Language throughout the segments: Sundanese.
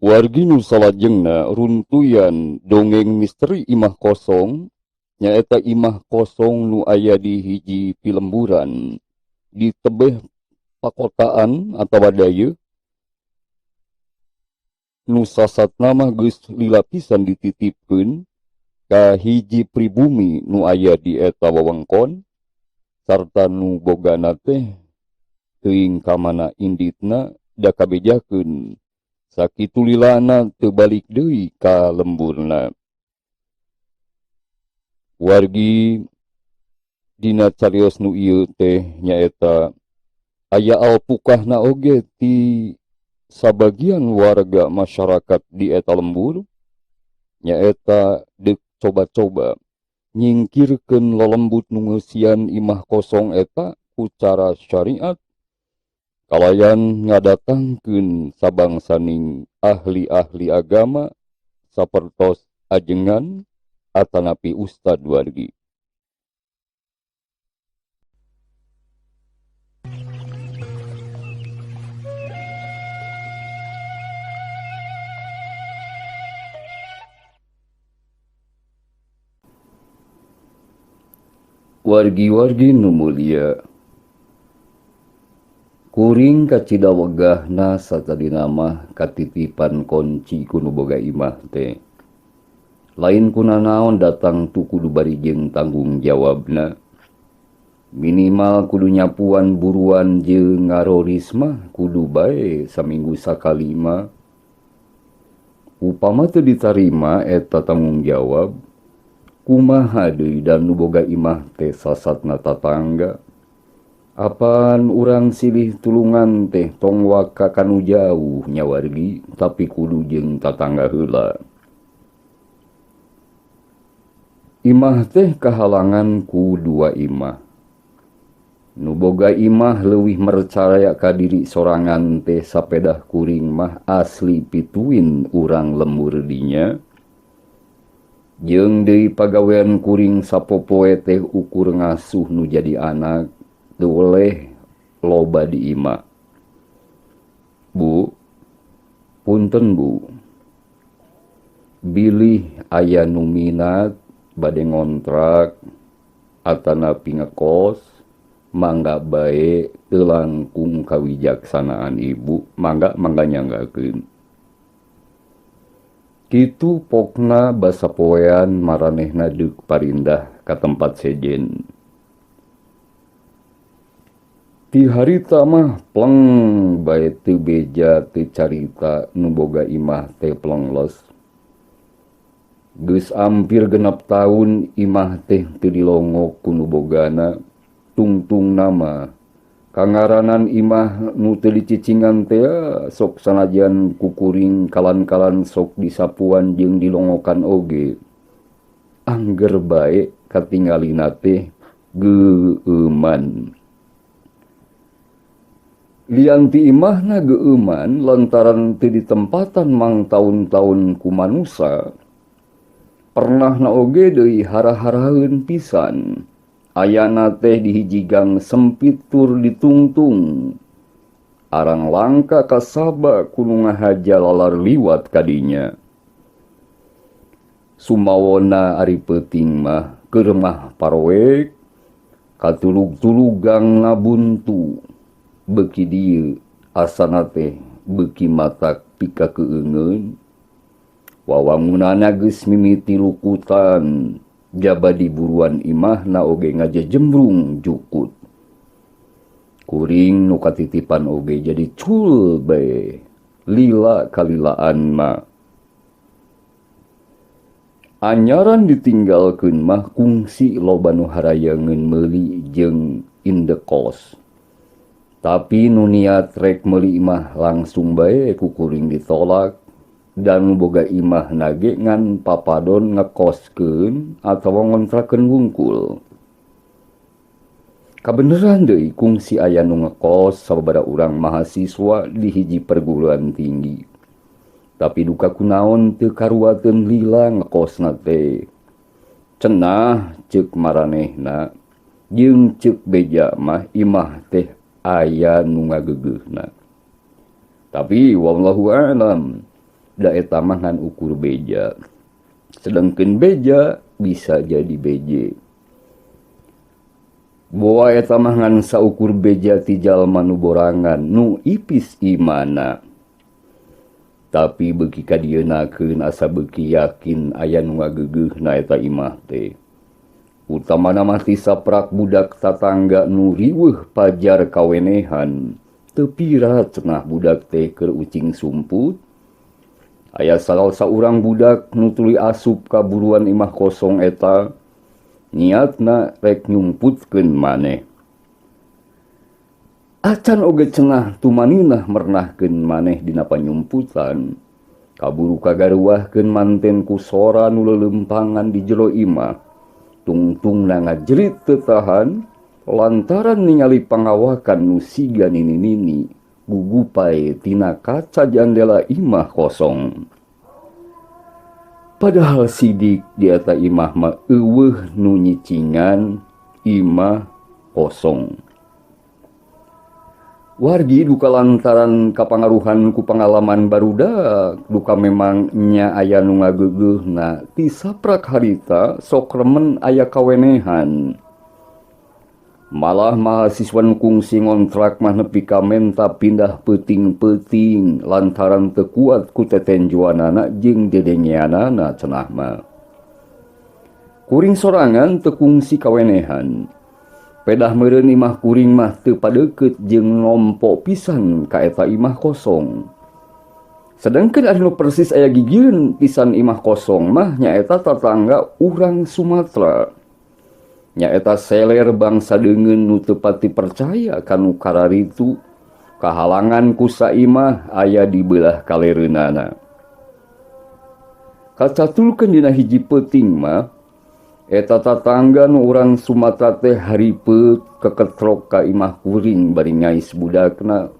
Wargi nu salajengna runtuyan dongeng misteri imah kosong nyaeta imah kosong nu aya di hiji pilemburan di tebeh pakotaan atawa daya nu sasatna mah geus lila pisan dititipkeun ka hiji pribumi nu aya di eta wewengkon sarta nu bogana teh teuing ka mana inditna da kabejakeun sakitu lilana teu balik deui ka lemburna. Wargi dina carios nu ieu teh nyaeta aya alpukahna oge ti sabagian warga masyarakat di eta lembur nyaeta deuk coba-coba nyingkirkeun lolembut nu ngeusian imah kosong eta ku cara syariat kalayan ngadatangkeun sabangsaning ahli-ahli agama sapertos ajengan atanapi ustad wargi. Wargi-wargi nu mulia, kuring kacida wegahna satadina mah katitipan konci ku nu boga imah teh. Lain kunanaon datang tu kudu bari jeung tanggung jawabna. Minimal kudu nyapuan buruan jeung ngaroris mah kudu bae saminggu sakali mah. Upama teu ditarima eta tanggung jawab, kumaha deui dan nu boga imah teh sasatna tatangga. Apaan urang silih tulungan teh tong waka kanu jauh nya wargi, tapi kudu jeung tatangga heula. Imah teh kahalangan ku dua imah. Nu boga imah leuwih mercaya ka diri sorangan teh sapedah kuring mah asli pituin urang lembur dinya. Jeung deui pagawean kuring sapopoe teh ukur ngasuh nu jadi anak teu oleh loba di imah. Bu, punten bu. Bilih aya nu minat bade ngontrak atanapi ngekos, mangga bae teu langkung kawijaksanaan ibu, mangga nyanggakeun. Kitu pokna basa poean maranehna deuk parindah ka tempat sejen. Ti harita mah pleng bae teu beja teu carita nu boga imah teh plengles. Geus ampir genep taun imah teh teu dilongok ku nu bogana, tungtungna mah kangaranan imah nu teu dicicingan teh sok sanajan kukuring kalan-kalan sok disapuan jeung dilongokan oge. Angger bae katinggalina teh geueuman. Lian ti imahna geueuman lantaran teu ditempatan mang taun-taun ku manusa. Pernahna oge deui hara-haraheun pisan. Ayana teh di hiji gang sempit tur ditungtung. Arang langka kasaba kudu ngahaja lalar liwat kadinya. Sumawona ari peuting mah keur mah paroek katulug-tulugang ngabuntu. Beuki dieu asana teh beuki matak pikakeungeun. Wawangunana geus mimiti lukutan. Jaba di buruan imahna oge ngajejembrung jukut. Kuring nu katitipan oge jadi cul bae. Lila kalilaan mah. Anyaran ditinggalkeun mah kungsi loba nu harayangeun meuli jeung indekos. Tapi nu niat rek meuli mah langsung bae ku kuring ditolak. Dan nu boga imah nage ngan papadon ngekoskeun atawa ngontrakeun wungkul. Kabeneran deui kungsi aya nu ngekos sababaraha urang mahasiswa di hiji perguruan tinggi. Tapi duka kunaon teu karuateun lila ngekosna teh. Cenah ceuk maranehna jeung ceuk beja mah imah teh aya nu ngageugeuhna. Tapi wallahu a'lam. da eta mah ngan ukur beja. Sedangkan beja bisa jadi beje. Boa eta mah ngan saukur beja ti jalma nu borangan nu ipis imana. Tapi beuki kadienakeun asa beuki yakin aya nu ngageugeuhna eta imah teh. Utamana mah ti saprak budak tatangga nu riweuh pajar kawenehan. Teu pira cenah budak teh keur ucing sumput. Aya saurang budak nu tuluy asup ka buruan imah kosong eta. Niatna rek nyumputkeun maneh. Acan oge cenah tumaninah mernahkeun maneh dina panyumputan. Kaburu kagaruahkeun manten ku sora nu lelempangan di jero imah. Tungtungna ngajerit teu tahan lantaran ningali pangawakan nu siga nini-nini gugupae tina kaca jandela imah kosong. Padahal sidik di eta imah mah eueuh nu nyicingan imah kosong. Wargi duka lantaran kapangaruhan ku pengalaman barudak, duka memang nya aya nu ngageugeuhna ti saprak harita sok remen aya kawenehan. Malah mahasiswa nu kungsi ngontrak mah nepi ka menta pindah peuting-peuting lantaran teu kuat ku tetenjuanana jeung dedengeanana cenah mah. Kuring sorangan teu kungsi kawenehan. Pedah meureun imah kuring mah teu padeukeut jeung nompo pisan ka eta imah kosong. Sedangkan anu persis aya gigireun pisan imah kosong mah nyaeta tatangga urang Sumatera. Nyaeta seler bangsa deungeun nu teu pati percaya kanu kararitu kahalangan ku saimah aya di beulah kalereunana. Kacatulkeun dina hiji peuting mah eta tatangga nu urang Sumatera teh haripeut keketrok ka imah kuring bari ngais budakna.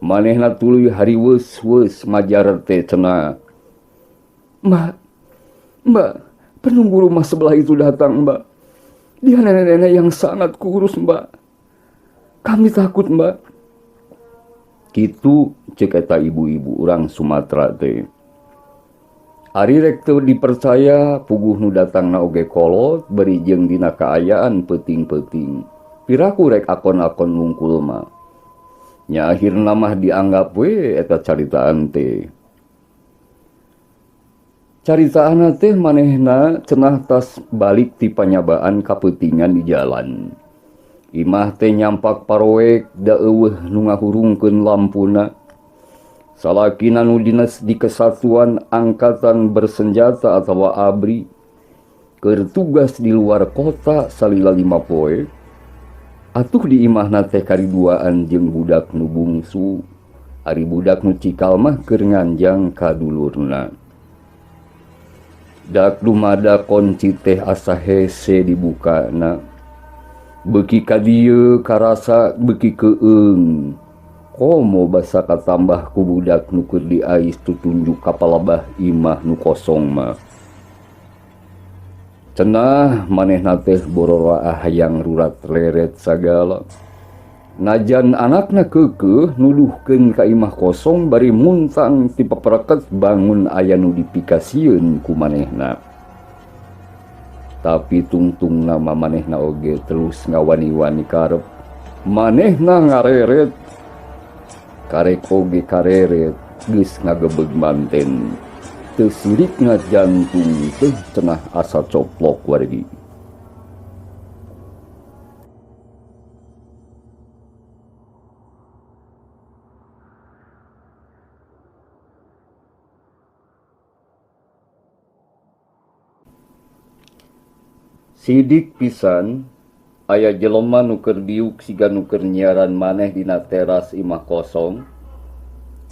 Manehna tuluy hariweus-weus majar teh cenah. Mbak, penunggu rumah sebelah itu datang, Mbak. Dia nenek-nenek yang sangat kurus, Mbak. Kami takut, Mbak. Kitu cek eta ibu-ibu urang Sumatera teh. Ari rek teu dipercaya puguh nu datangna oge kolot beri jeung dina kaayaan peuting-peuting. Piraku rek akon-akon ngungkul mah. Nya akhirna mah dianggap we eta caritaan teh. Caritaana teh manehna cenah tas balik ti panyabaan kapeutingan di jalan. Imah teh nyampak paroek da eueuh nu ngahurungkeun lampuna. Salakina nu dinas di Kesatuan Angkatan Bersenjata atawa ABRI keur tugas di luar kota salila 5 poe. Atuh di imahna teh kariduaan jeung budak nu bungsu. Ari budak nu cikal mah keur nganjang ka dulurna. Dak dumada kunci teh asa hese dibukana. Beuki ka dieu karasa beuki keueung. Komo basa katambah ku budak nu keur diais tutunjuk ka palebah imah nu kosong mah. Cenah manehna teh borora hayang rurat leret sagala. Najan anakna keukeuh nuduhkeun ka imah kosong bari muntang ti papreket bangun aya nu dipikasieun ku manehna. Tapi tungtungna manehna oge terus ngawani-wani karep. Manehna ngareret. Karek oge kareret geus ngagebeg manten. Teu sirikna jantung teh cenah asa coplok wargi. Sidik pisan aya jelema nu keur diuk siga nu keur nyiaran maneh dina teras imah kosong.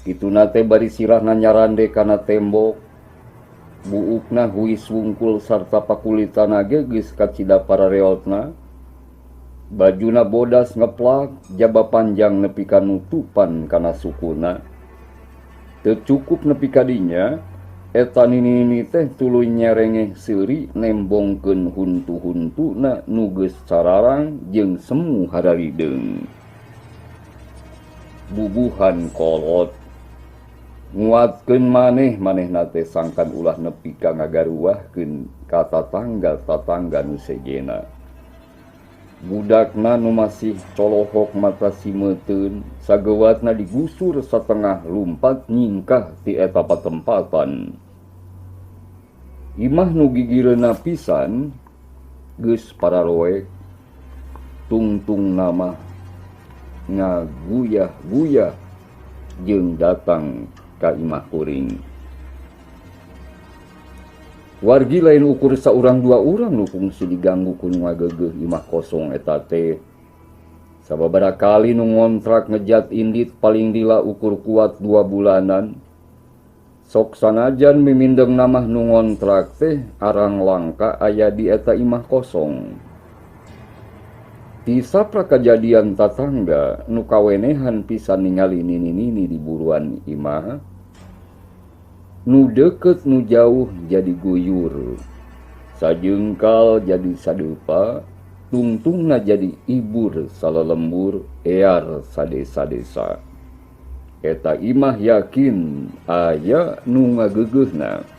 Kituna teh bari sirahna nyarande kana tembok. Buukna huis wungkul sarta pakulitana ge geus kacida parareotna. Bajuna bodas ngeplak, jaba panjang nepi ka nutupan kana sukuna. Teu cukup nepi ka dinya, eta nini teh tuluy nyerengeh seuri nembongkeun huntu-huntuna nu geus cararang jeung semu hararideung. Bubuhan kolot. nguatkeun manehna teh sangkan ulah nepi ka ngagaruahkeun ka tatangga nu sejena. Budakna nu masih colohok mata simeuteun sageuwatna digusur satengah lumpat nyingkah ti eta patempatan. Imah nu gigireunna pisan geus pararoek tungtung nama ngaguyah-guyah jeung datang ka imah kuring. Wargi lain ukur saurang dua urang nu kungsi diganggu ku nu ngageugeuh imah kosong eta teh. Sababaraha kali nu ngontrak ngejat indit paling dila ukur kuat 2 bulanan. Sok sanajan mimindeng namah nu ngontrak teh arang langka aya di eta imah kosong. Ti sapra kajadian tatangga nu kawenehan pisan ningali nini-nini di buruan imah, nu deket nu jauh jadi guyur, sajengkal jadi sadeupa, tungtungna jadi ibur salelembur, ear sadesa-desa. Eta imah yakin aya nu ngageugeuhna.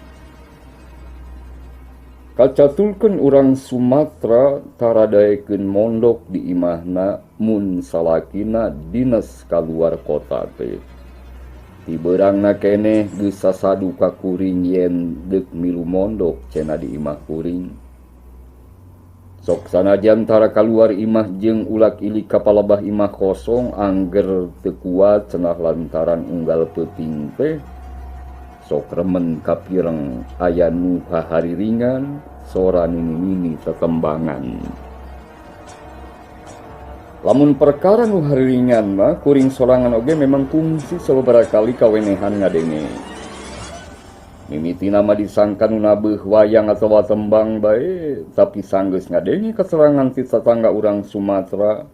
Kacatulkeun urang Sumatera taradaekeun mondok di imahna mun salakina dinas kaluar kota teh. Ti beurangna keneh geus sasadu ka kuring yen deuk milu mondok cenah di imah kuring. Sok sanajan tara kaluar imah jeung ulag ilik ka palebah imah kosong angger teu kuat cenah lantaran unggal peuting teh. Sok remen kapireng aya nu hahariringan sora nini-nini tetembangan. Lamun perkara nu hariringan mah kuring sorangan oge memang kungsi sababaraha kali kawenehan ngadenge. Mimiti nama disangka nu nabeuh wayang atawa tembang bae, tapi sanggeus ngadenge kaserangan ti tatangga urang Sumatera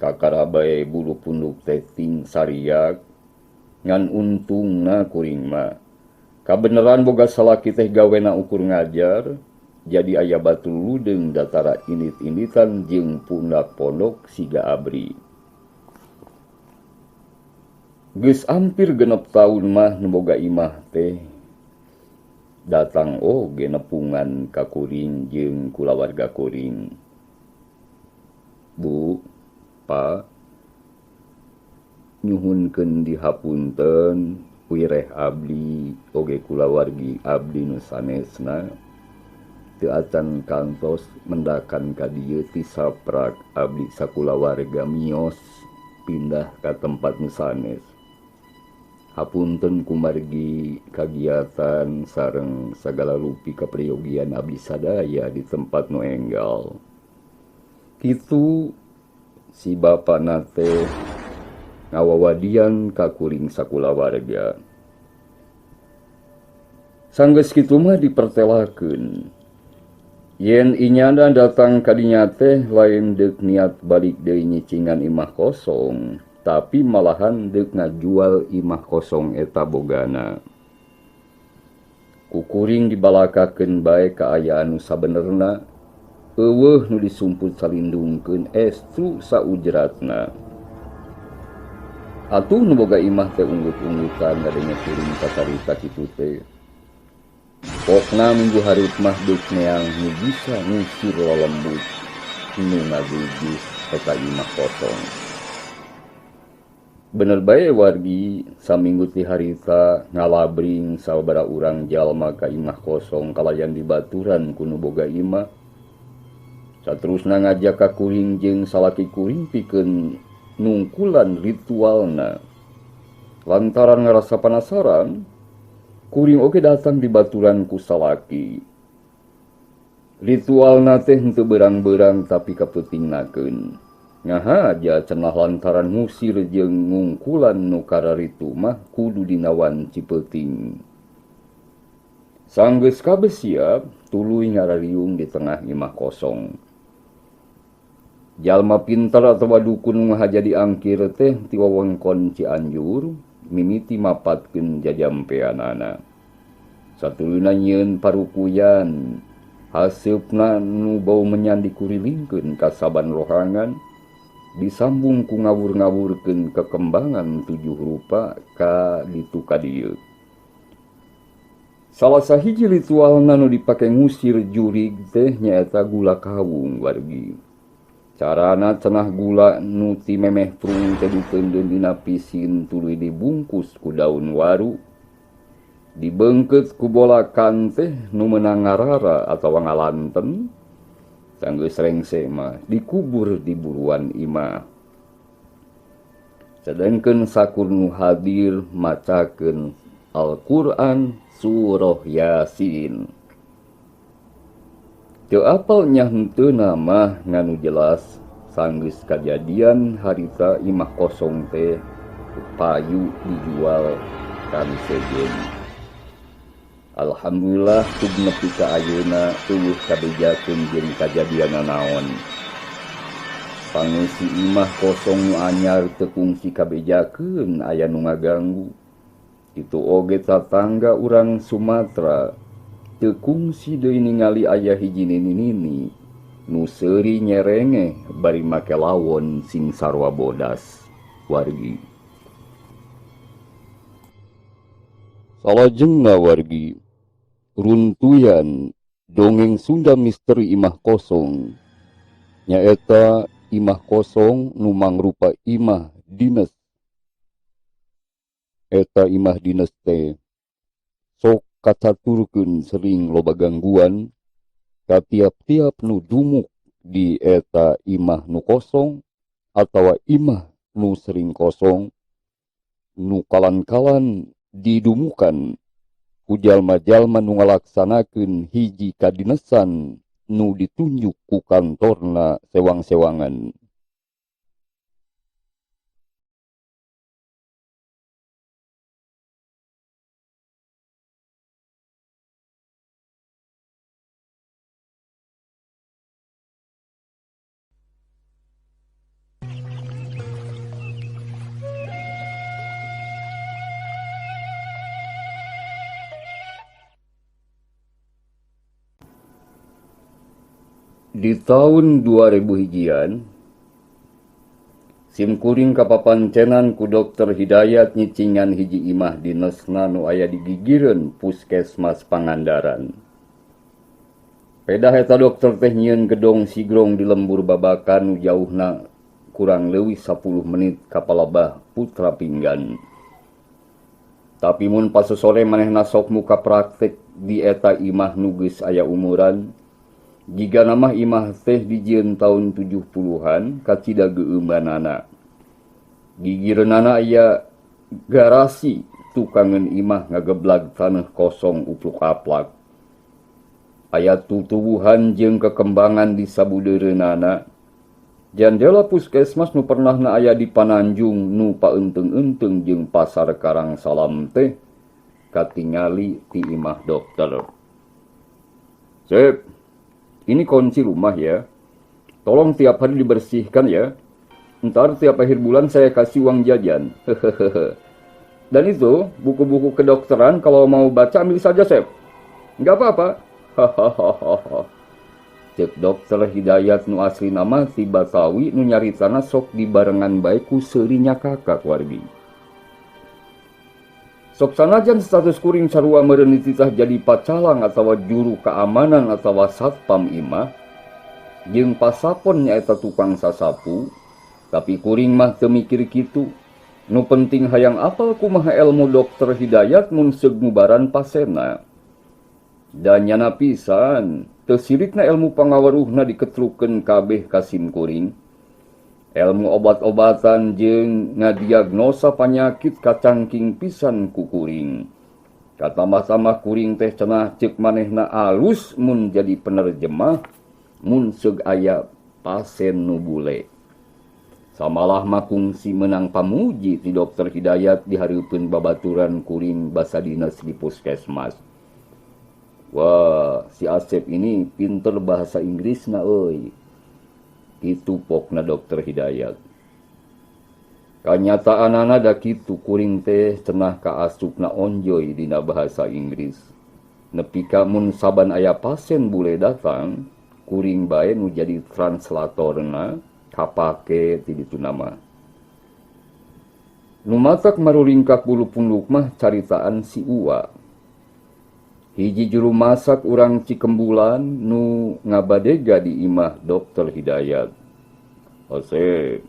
kakara bae bulu punduk teh ting sariak ngan untungna kuring mah kabeneran boga salaki teh gawena ukur ngajar, jadi aya batu ludeng datara indit-inditan jeung pundak pondok siga abri. Geus ampir 6 taun mah nu boga imah teh datang oge nepungan ka kuring jeung kulawarga kuring. Bu, Pa, nyuhunkeun dihapunten wireh abdi oge kulawargi abdi nu sanesna teu acan kantos mendakan ka dieu ti saprak abdi sakulawarga miyos pindah ka tempat nu sanes. Hapunten kumargi kagiatan sareng sagala lupi kapriyogian abdi sadaya di tempat nu enggal. Kitu si bapana teh ngawawadian ka kuring sakulawarga. Sanggeus kitu mah dipertelakeun. Yen inyana datang ka dinya teh lain deuk niat balik deui nyicingan imah kosong, tapi malahan deuk ngajual imah kosong eta bogana. Ku kuring dibalakakeun bae kaayaan nu sabenerna, eueuh nu disumput salindungkeun estu saujratna. Atuh nu boga imah teh unggut-unggutan ngadenge kuring kacarita kitu teh. Pokna minggu hareup mah deuk neang nu bisa ngusir lalembut nu ngagugis eta imah kosong. Bener bae wargi saminggu ti harita ngalabring sababaraha urang jalma ka imah kosong kalayan dibaturan ku nu boga imah. Saterusna ngajak ka kuring jeung salaki kuring pikeun nungkulan ritualna. Lantaran ngarasa penasaran, kuring oge datang di baturan ku salaki. Ritualna teh henteu beurang-beurang tapi kapeutingnakeun. Ngahaja cenah lantaran ngusir jeung ngungkulan nu kararitu mah kudu dinawan cipeuting. Sanggeus kabeh siap, tuluy ngarariung di tengah imah kosong. Jalma pintar atawa dukun nu ngahaja diangkir teh ti wewengkon Cianjur mimiti mapatkeun jajampeanana. Satuluna nyieun parukuyan, haseupna nu bau menyan dikurilingkeun ka saban rohangan, disambung ku ngawur-ngawurkeun kekembangan 7 rupa ka ditu ka dieu. Salah sahiji ritual nu dipake ngusir jurig teh nyaeta gula kawung wargi. Carana cenah gula nu ti memeh prung teh dipeundeun dina pisin tuluy dibungkus ku daun waru, dibeungkeut ku bolakan teh nu meunang ngarara atawa ngalanten, sanggeus rengse mah dikubur di buruan imah. Sedengkeun sakur nu hadir macakeun Al-Quran surah Yasin. Teu apal nya henteu mah nganu jelas sanggeus kajadian harita imah kosong teh payu dijual kan sejen. Alhamdulillah tug nepi ka ayeuna eueuh kabejakeun jeung kajadian naon. Pangeusi imah kosong nu anyar teu kungsi kabejakeun aya nu ngaganggu. Itu oge tatangga urang Sumatera teu kungsi deui ningali aya hiji nini-nini nu seuri nyerenge bari make lawon sing sarua bodas wargi. Salajengna wargi, runtuyan dongeng Sunda misteri imah kosong nyaeta imah kosong nu mangrupa imah dinas. Eta imah dinas teh sok kacaturkeun sering loba gangguan ka tiap-tiap nu dumuk di eta imah nu kosong atawa imah nu sering kosong nu kalan-kalan didumukan ku jalma-jalma nu ngalaksanakeun hiji kadinesan nu ditunjuk ku kantorna sewang-sewangan. Di tahun 2000 hijian, simkuring kapapancenan ku Dokter Hidayat nyicingan hiji imah dinesna nu aya di gigireun puskesmas Pangandaran. Pedah eta dokter teh nyieun gedong sigrong di lembur babakan nu jauhna kurang leuwih 10 menit ka Palebah Putra Pinggan. Tapi mun pasosore manehna sok muka praktek di eta imah nu geus aya umuran, jika nama imah teh dijieun tahun 70-an kacida geumbanana. Gigireunana aya garasi tukangan imah ngageblag tanah kosong upluk aplak. Aya tutuwuhan jeung kekembangan di sabudeureunana. Jandela puskesmas nu pernahna aya di Pananjung nu paeunteng-eunteng jeung pasar Karang Salam teh katingali ti imah dokter. Sep, ini kunci rumah ya. Tolong tiap hari dibersihkan ya. Ntar tiap akhir bulan saya kasih uang jajan. Dan itu buku-buku kedokteran kalau mau baca ambil saja, Sep. Nggak apa-apa. Cek Dokter Hidayat nu asli nama si Batawi nu nyaritana sok dibarengan bae ku seurinya kakak wargi. Sok sanajan status kuring sarua meureun dititah jadi pacalang atawa juru keamanan atawa satpam imah, jeung pasapon nyaeta tukang sasapu, tapi kuring mah teu mikir kitu. Nu penting hayang apal kumaha ilmu Dokter Hidayat mun seug ngubaran pasena. Dan nyana pisan, teu sirikna ilmu pangaweruhna diketrukkeun kabeh ka sim kuring. Ilmu obat-obatan jeung ngadiagnosa panyakit kacangking pisan ku kuring. Katambah-tambah kuring teh cenah ceuk manehna alus mun jadi penerjemah, mun seug aya pasien nu bule. Samalah mah kungsi menang pamuji ti Dokter Hidayat di hareupeun babaturan kuring basa dinas di puskesmas. Wah, si Asep ini pinter bahasa Inggrisna euy. Itu pokna Dokter Hidayat. Kanyataanana da kitu kuring teh cenah kaasupna onjoy dina bahasa Inggris. Nepi ka mun saban aya pasien bule datang, kuring bae nu jadi translatorna kapake ti ditu nama. Nu matak marulingkak bulu punduk mah caritaan si Uwa. Hiji juru masak urang Cikembulan nu ngabadega di imah Dokter Hidayat. Asep,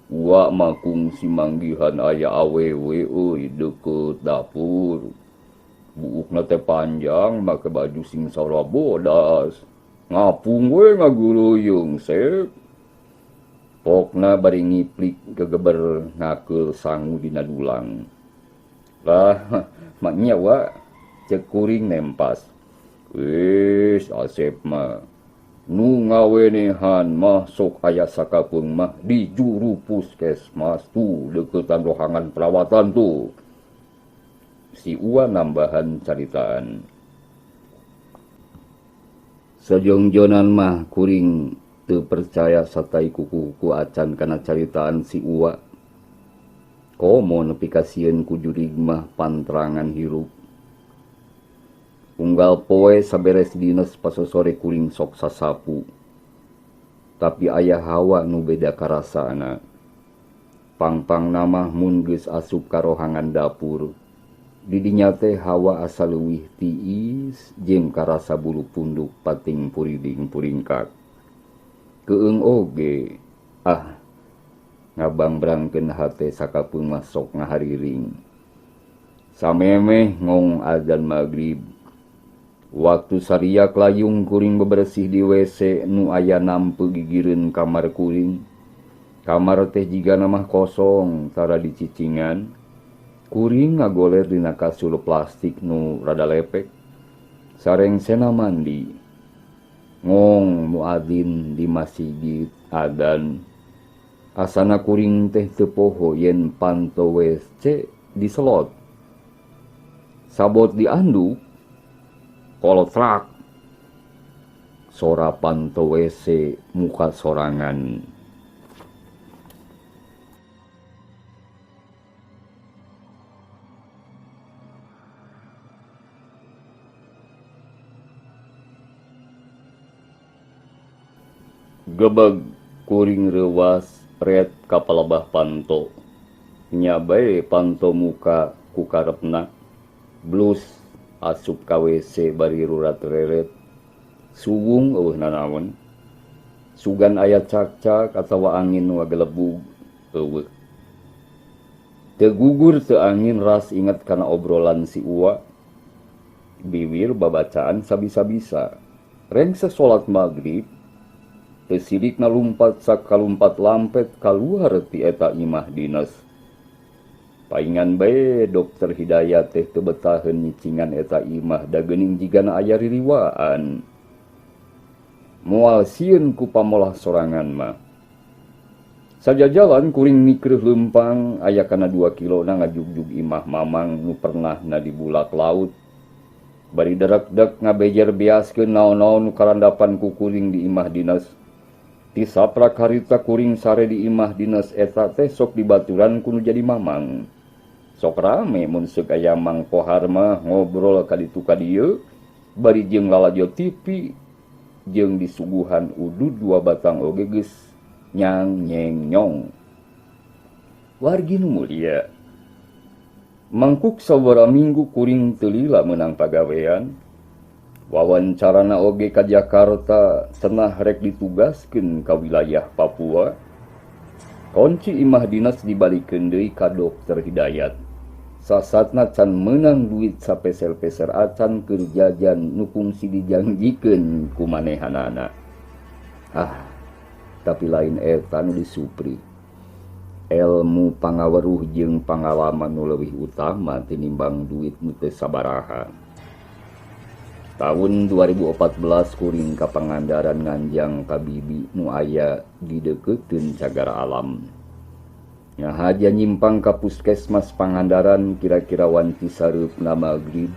Uwa makung si manggihan aya awewe euy deket dapur. Buukna teh panjang make baju sing saura bodas. Ngapung we ngaguluyung Sep. Pokna bari ngiplik gegeber ngakeul sangu dina dulang. Lah, maknya wa cek kuring nempas. Wis Asep mah nu ngawenehan mah sok aya sakapeung mah di juru puskesmas tuh deketan rohangan perawatan tuh. Si Uwa nambahan caritaan. Sejongjonan mah kuring teu percaya satai kuku acan kana caritaan si Uwa. Komo nepi kasieun ku jurig mah pantrangan hirup. Unggal poe saberes dinas pasosore kuring sok sasapu. Tapi aya hawa nu beda karasana. Pangpang nama mun geus asup ka rohangan dapur. Di dinya teh hawa asa leuwih tiis jeung karasa bulu punduk pating puriding puringkak. Keung oge, ngabambrangkeun hate sakapeung mah sok ngahariring. Samemeh ngong adzan magrib. Waktu sariak layung kuring bebersih di WC nu aya nampe gigireun kamar kuring. Kamar teh jigana mah kosong tara dicicingan. Kuring ngagoler dina kasul plastik nu rada lepek. Sareng sena mandi. Ngong muadzin di masjid adan. Asana kuring teh teu poho yen panto WC diselot. Sabot dianduk kolotrak. Sora panto WC muka sorangan. Gebeg kuring rewas red kapalabah panto. Nyabai panto muka ku karepna. Blus asup ka WC bari rurat reret. Suwung eueuh nanaon. Sugan aya cak-cak atawa angin wagelebug eueuh. Teu gugur teu angin ras inget kana obrolan si Uwa. Bibir babacaan sabisa-bisa. Reng sasolat magrib tesidik nalumpat sakalumpat lampet kaluar ti eta imah dinas. Paingan bae Dokter Hidayat teh teu betaheun nyicingan eta imah da geuning jigana aya ririwaan. Moal sieun ku pamolah sorangan mah. Sajajalan kuring mikreuh leumpang aya kana 2 kilona ngajugjug imah mamang nu pernahna di bulak laut. Bari derek-dek ngabejer beaskeun naon-naon nu karandapan ku kuring di imah dinas. Ti saprak harita kuring sare di imah dinas eta teh sok dibaturan kudu jadi mamang. Sok rame mun seuk aya Mang Pohar mah ngobrol ka ditu ka dieu bari jeung lalajo TV jeung disuguhan udud 2 batang oge geus nyang nyeng nyong. Wargi nu mulia. Mangkuk sabaraha minggu kuring teu lila meunang pagawean. Wawancarana oge ka Jakarta cenah rek ditugaskeun ka wilayah Papua. Kunci imah dinas dibalikeun deui ka Dokter Hidayat. Sasatna can meunang duit sapeser-peser acan keur jajan nu kungsi dijanjikeun ku manehanana. Tapi lain eta nu disupri. Elmu pangaweruh jeung pangalaman nu leuwih utama tinimbang duit nu teu sabaraha. Tahun 2014 kuring ka Pangandaran nganjang ka bibi nu aya di deukeuteun cagar alam. Nyahaja nyimpang ka puskesmas Pangandaran kira-kira wanci sareupna magrib.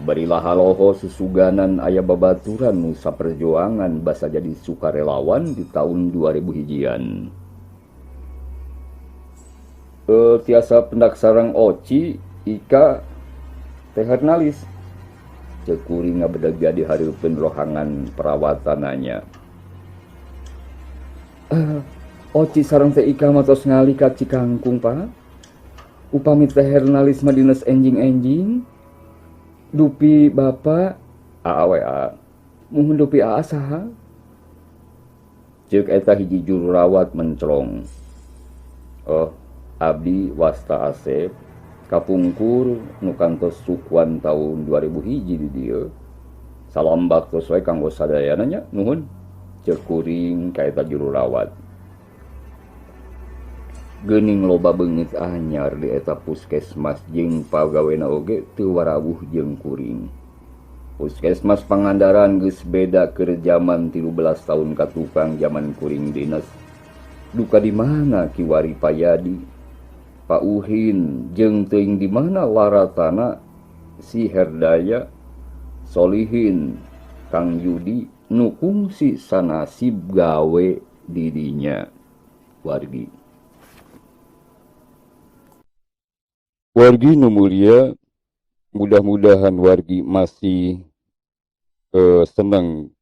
Barilah haloho susuganan aya babaturan nu saperjuangan basa jadi sukarelawan di tahun 2000 hijian. Tiasa pendak sareng Oci, Ika, teh hernalis. Cek kuring ngabedega di hareupeun rohangan perawatananya. Oci sareng teh Ika matos ngali ka Cikangkung pa. Upami teh hernalisme dinas enjing-enjing. Dupi bapak awe a. Muhun dupi aa saha? Ceuk eta hiji juru rawat mencelong. Oh, abdi wasta Asep kapungkur nu kantos sukuan tahun 2001 di dieu. Salambak tos wae kanggo sadayana nya nuhun. Ceuk kuring ka eta juru rawat. Geuning loba beungeut anyar di eta puskesmas jeung pagawena oge teu warawuh jeung kuring. Puskesmas Pangandaran geus beda keur zaman 13 tahun ka tukang zaman kuring dinas. Duka di mana Kiwari Payadi, Pak Uhin, jeung teuing di mana laratana si Herdaya, Solihin, Kang Yudi nu kungsi sanasib gawe didinya. Wargi nu mulia, mudah-mudahan wargi masih senang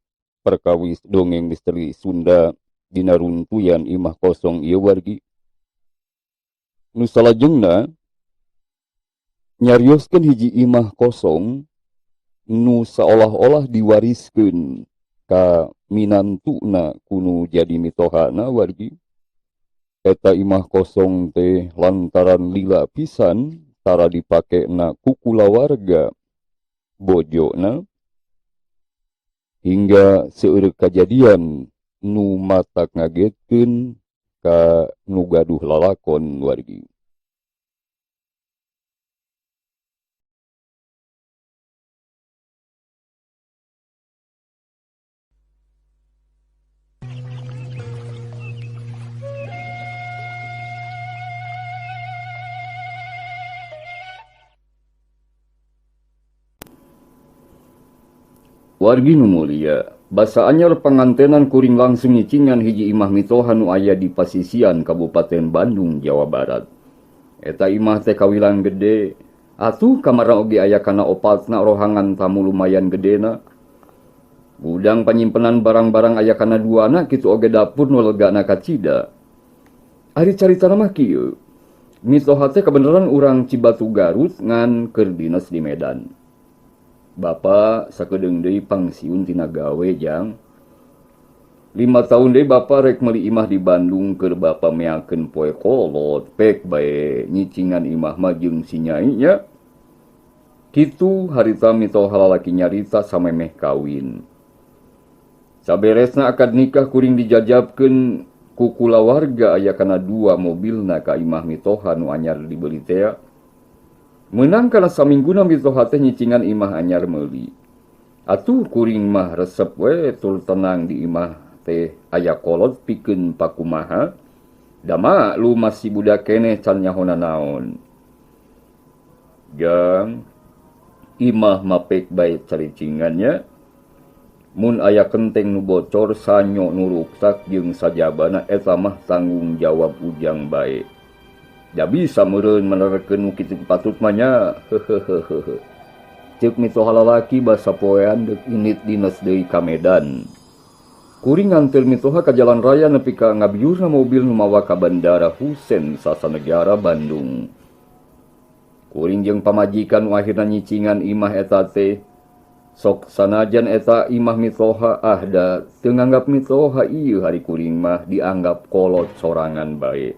perkawis dongeng misteri Sunda dina runtuyan imah kosong ieu wargi. Nu salajengna nyarioskeun hiji imah kosong nu seolah-olah diwariskeun ka minantuna kunu jadi mitohana wargi. Eta imah kosong teh lantaran lila pisan tara dipake na kukulawarga bojona hingga seueur kajadian nu matak ngagetkeun ka nu gaduh lalakon wargi. Wargi nu mulia, basa anyar pangantenan kuring langsung nyicingan hiji imah mitoha nu aya di pasisian Kabupaten Bandung, Jawa Barat. Eta imah teh kawilan gede, atuh kamara oge aya kana opatna rohangan tamu lumayan gedena. Gudang panyimpenan barang-barang aya kana duana kitu oge dapur nu legana kacida. Ari caritana mah kieu. Mitoha teh kebeneran urang Cibatu Garut ngan keur dinas di Medan. Bapak sakedeung deui pangsiun tina gawe jang. 5 tahun deui bapak rek meuli imah di Bandung keur bapak meakeun poe kolot pek bae nyicingan imah mah jeung si nyai nya. Kitu harita mitoha lalaki nyarita samemeh kawin. Saberesna akad nikah kuring dijajabkeun ku kulawarga aya kana 2 mobilna ka imah mitoha nu anyar dibeli teh. Menang kana samingguna mitoha teh nyicingan imah anyar meuli. Atuh kuring mah resep we tur tenang di imah teh aya kolot pikeun pakumaha. Dama lu masih budak keneh can nyahona naon. Jang imah mapek bae caricingannya. Mun aya kenteng nu bocor sanyo nu ruksak jeung sajabana eta mah tanggung jawab ujang bae. Da bisa meureun menerkeun nu kitu patut mah nya. Ceuk mitoha lalaki basa poean deuk init dinas deui ka Medan. Kuring nganteur mitoha ka jalan raya nepi ka ngabiurna mobil nu mawa ka Bandara Husein Sasanegara Bandung. Kuring jeung pamajikan nu akhirna nyicingan imah eta teh sok sanajan eta imah mitoha da teu nganggap mitoha ieu hari kuring mah dianggap kolot sorangan bae.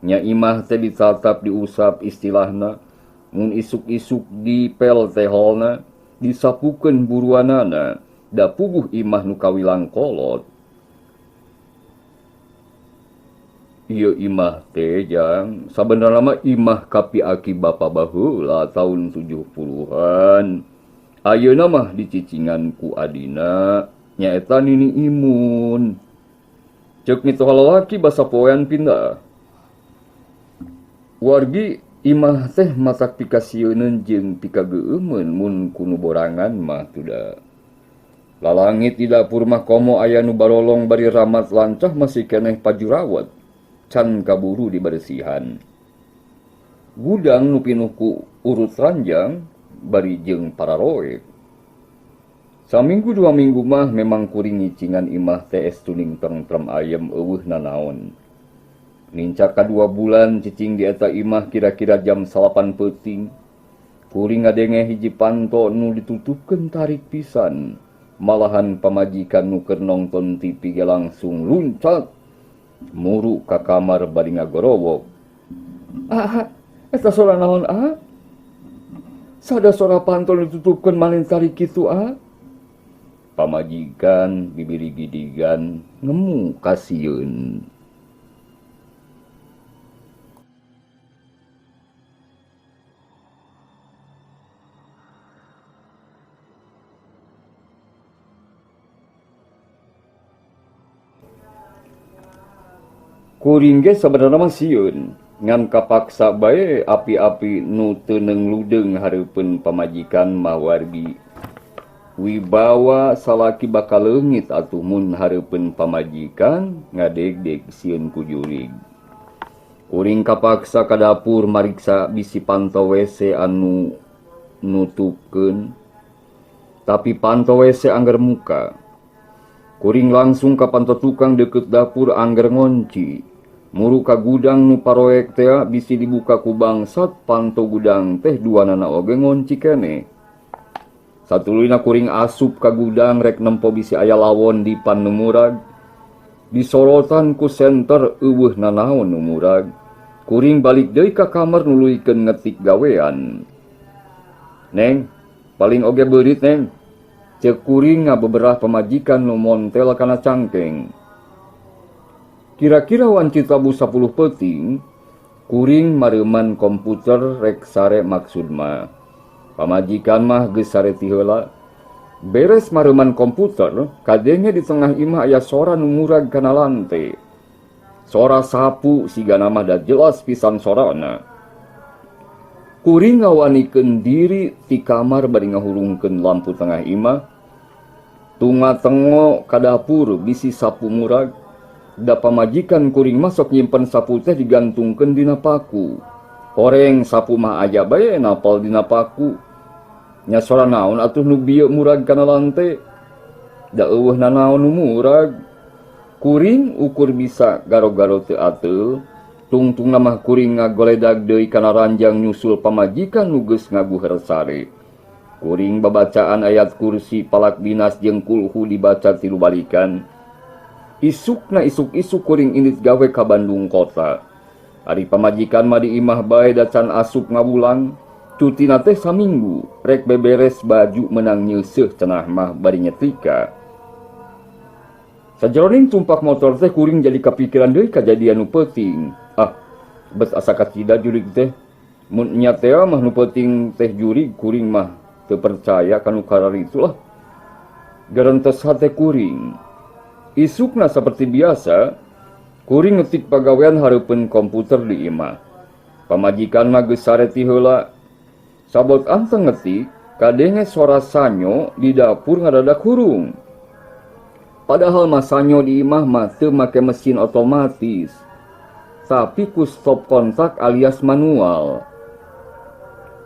Nya imah teh ditatap diusap istilahna, mun isuk-isuk dipel teh holna, disapukeun buruanana, da puguh imah nu kawilang kolot. Ieu imah teh jang, sabenerna mah imah kapiaki bapa baheula tahun 70-an. Ayeuna mah dicicingan ku adina, nyaeta Nini Imun. Ceuk mitoha lalaki basa poean pindah. Wargi imah teh matak pikasieun jeung pikageueumeuan mun kunu borangan mah tuda. Lalangit di dapur mah komo aya nu barolong bari ramat lancah masih keneh pajurawat. Can kaburu dibersihan. Gudang nu pinuh ku urut ranjang bari jeung pararoek. Saminggu 2 minggu mah memang kuring ngicingan imah teh es tuning tentrem ayem eueuh nanaon. Nincak ka 2 bulan cicing di eta imah kira-kira jam 8 peuting. Kuring ngadenge hiji panto nu ditutupkeun tarik pisan. Malahan pamajikan nu keur nongton TV ge langsung luncat muru ka kamar bari ngagorowok. Eta sora naon Sada sora panto ditutupkeun manen tarik kitu Pamajikan bibiri gidigan ngemu kasieun. Kuring ge sabenerna mah sieun, ngan kapaksa bae api-api nu teu neungludeung hareupeun pamajikan mah wargi. Wibawa salaki bakal leungit atuh mun hareupeun pamajikan ngadeg-deg sieun ku jurig. Kuring kapaksa ka dapur mariksa bisi panto WC anu nutupkeun, tapi panto WC angger muka. Kuring langsung ka panto tukang deket dapur angger ngonci. Muru ka gudang nu paroek teh bisi dibuka ku bangsat panto gudang teh duanana oge ngonci keneh. Satuluyna kuring asup ka gudang rek nempo bisi aya lawon di pan nu murag. Disorotan ku senter eueuh nanaon nu murag. Kuring balik deui ka kamar nuluykeun ngetik gawean. "Neng, paling oge beurit neng," ceuk kuring ngabeberah pamajikan nu montel kana cangkeng. Kira-kira wanci tabu 10 peuting, kuring mareuman komputer rek sare maksud mah. Pamajikan mah geus sare ti heula. Beres mareuman komputer, kadenge di tengah imah aya sora nu murag kana lante. Sora sapu sigana mah da jelas pisan sorana. Kuring ngawanikeun diri ti kamar bari ngahurungkeun lampu tengah imah. Tunga-tengo ka dapur bisi sapu murag. Da pamajikan kuring masuk nyimpen sapu teh digantungkeun dina paku. Horeng sapu mah aja bae napal dina paku. Nya sora naon atuh nu bieu murag kana lante? Da eueuh nanaon nu murag. Kuring ukur bisa garo-garo teu ateu. Tungtungna mah kuring ngagoledag deui kana ranjang nyusul pamajikan nu geus ngaguher sare. Kuring babacaan ayat kursi palak dinas jeung kulhu dibaca tilu balikan. Isukna isuk-isuk kuring indit gawe ka Bandung kota. Ari pamajikan mah di imah bae da can asup ngabulang. Cutina teh saminggu, rek beberes baju menang nyeuseuh cenah mah bari nyetrika. Sajroning tumpak motor teh kuring jadi kapikiran deui kajadian nu peuting. Beus asa kacida jurig teh. Mun nya teh mah nu peuting teh jurig kuring mah teu percaya kanu kararitulah. Garentes hate kuring. Isukna seperti biasa, kuring ngetik pagawean hareupeun komputer di imah. Pamajikan mah geus sare ti heula. Sabot anteng ngetik, kadenge suara sanyo di dapur ngadadak hurung. Padahal mah sanyo di imah mah teu make mesin otomatis, tapi ku stop kontak alias manual.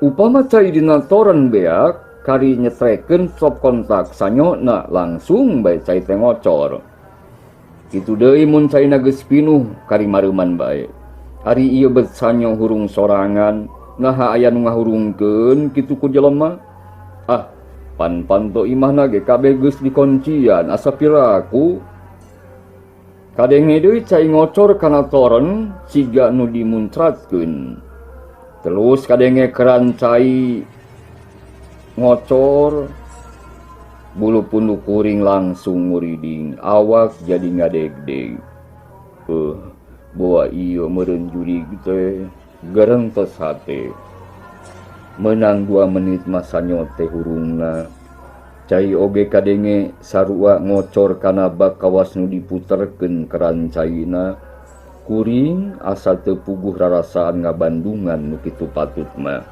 Upama cai dina toren beak, kari nyetrekeun stop kontak sanyona langsung bae cai teh ngocor. Kitu deui mun caina geus pinuh kari mareuman bae. Ari ieu bet sanyo hurung sorangan, naha aya nu ngahurungkeun kitu ku jelema. Pan-panto imahna ge kabeh geus dikuncian asa piraku. Kadenge deui cai ngocor kana toren siga nu dimuncratkeun. Terus kadenge keran cai ngocor. Bulu punduk kuring langsung muriding, awak jadi ngadeg-deg. Bawa iyo meureun jurig teh, garentes hate. Menang 2 menit masa nyote hurungna. Cai oge kadenge sarua ngocor kana bak kawas nu diputerkeun keran caina. Kuring asa teu puguh rarasaan ngabandungan nu kitu patut mah.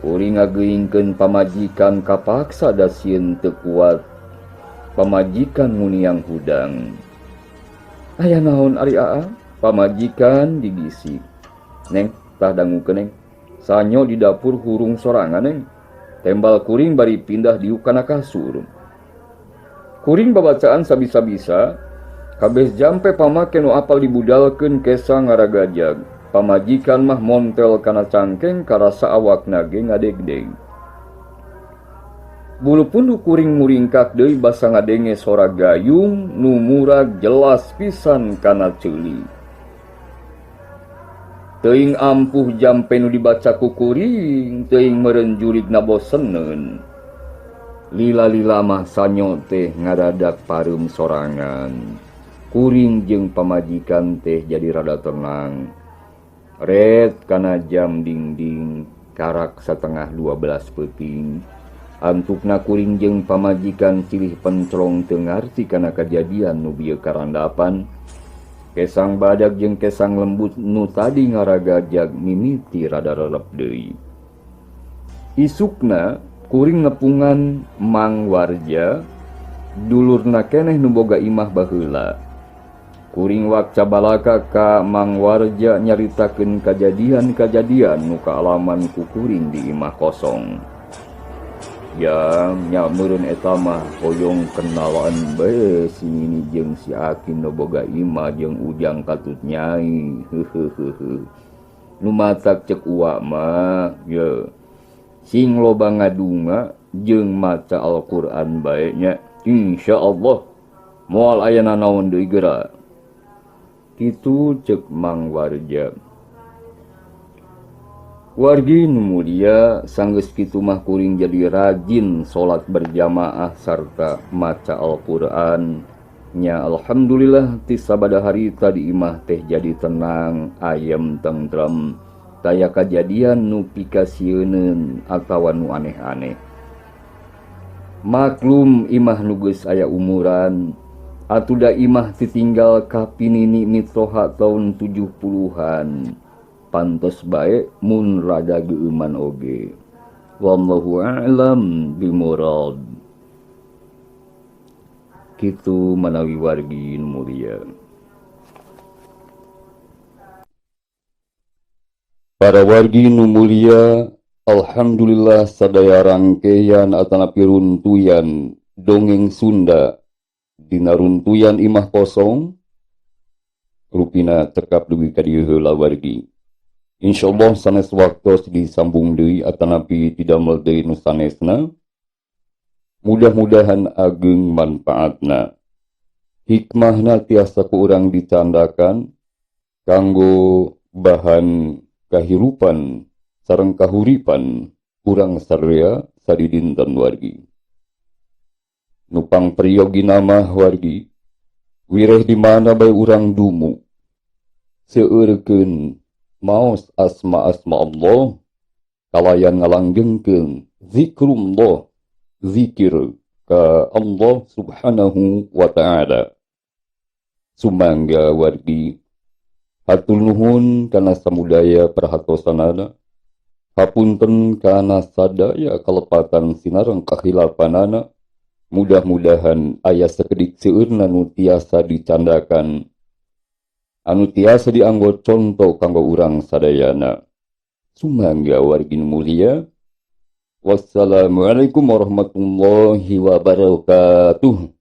Kuring ngageuingkeun pamajikan kapaksa da sieun teu kuat. Pamajikan muniang hudang. "Aya naon ari Aa?" Pamajikan dibisik. "Neng, tah dangukeun neng. Sanyo di dapur hurung sorangan neng." Tembal kuring bari pindah diuk kana kasur. Kuring babacaan sabisa-bisa, kabeh jampe pamake nu apal dibudalkeun kesa ngaragajag. Pamajikan mah montel kana cangkeng karasa awakna ge ngadegdeg. Bulu pundu kuring muringkak deui basa ngadenge sora gayung nu murag jelas pisan kana ceuli. Teuing ampuh jampe nu dibaca ku kuring, teuing meureun jurigna boseneun. Lila-lila mah sanyo teh ngaradak pareum sorangan. Kuring jeung pamajikan teh jadi rada tenang. Ret kana jam dingding karak satengah 12 peuting. Antukna kuring jeung pamajikan silih pencrong teu ngarti kana kajadian nu bieu karandapan. Kesang badak jeung kesang lembut nu tadi ngaragajag mimiti rada relep deui. Isukna kuring ngepungan Mang Warja, dulurna keneh nu boga imah baheula. Kuring wakca balaka ka Mang Warja nyaritakeun kajadian-kajadian nu kaalaman ku kuring di imah kosong. Ya, nya meureun eta mah hoyong kenalan bae si Nini jeung si Akin nu boga imah jeung ujang katut nyai. Nu matak cek uwa mah, ya. Sing loba ngadunga jeung maca Al-Qur'an bae nya. Insyaallah moal aya nanaon deui geura. Kitu cek Mang Warja. Wargi nu mulia, sanggeus kitu mah kuring jadi rajin salat berjamaah sarta maca Al-Qur'an. Nya alhamdulillah ti sabada harita di imah teh jadi tenang, ayem tentrem. Taya kajadian nu pikasieun atawa nu aneh-aneh. Maklum imah nu geus aya umuran, atuda imah ditinggal ka pinini mitroha tahun 70-an. Pantes bae mun rada geuman oge. Wallahu a'lam bimurad. Kitu manawi wargi nu mulia. Para wargi nu mulia, alhamdulillah sadaya rangkeian atanapi runtuyan dongeng Sunda dina runtuyan imah kosong rupina cekap dugi ka dieu heula wargi. Insyaallah sanes waktos disambung deui atanapi didamel deui nu sanesna. Mudah-mudahan ageng manfaatna. Hikmahna tiasa ku urang dicandakan kanggo bahan kahirupan sareng kahuripan urang sadaya sadi dinten wargi. Nupang priyogina mah wargi, wireh di mana bae urang dumu. Seueurkeun maos asma-asma Allah, kalayan ngalanggengkeun zikrullah, zikir ka Allah subhanahu wa ta'ala. Sumangga wargi, hatur nuhun kana samudaya perhatosanana, hapunten kana sadaya kalepatan sinareng kahilapanana, mudah-mudahan aya sakedik seueurna nu tiasa dicandakan, anu tiasa dianggo contoh kanggo urang sadayana. Sumangga wargi nu mulia. Wassalamualaikum warahmatullahi wabarakatuh.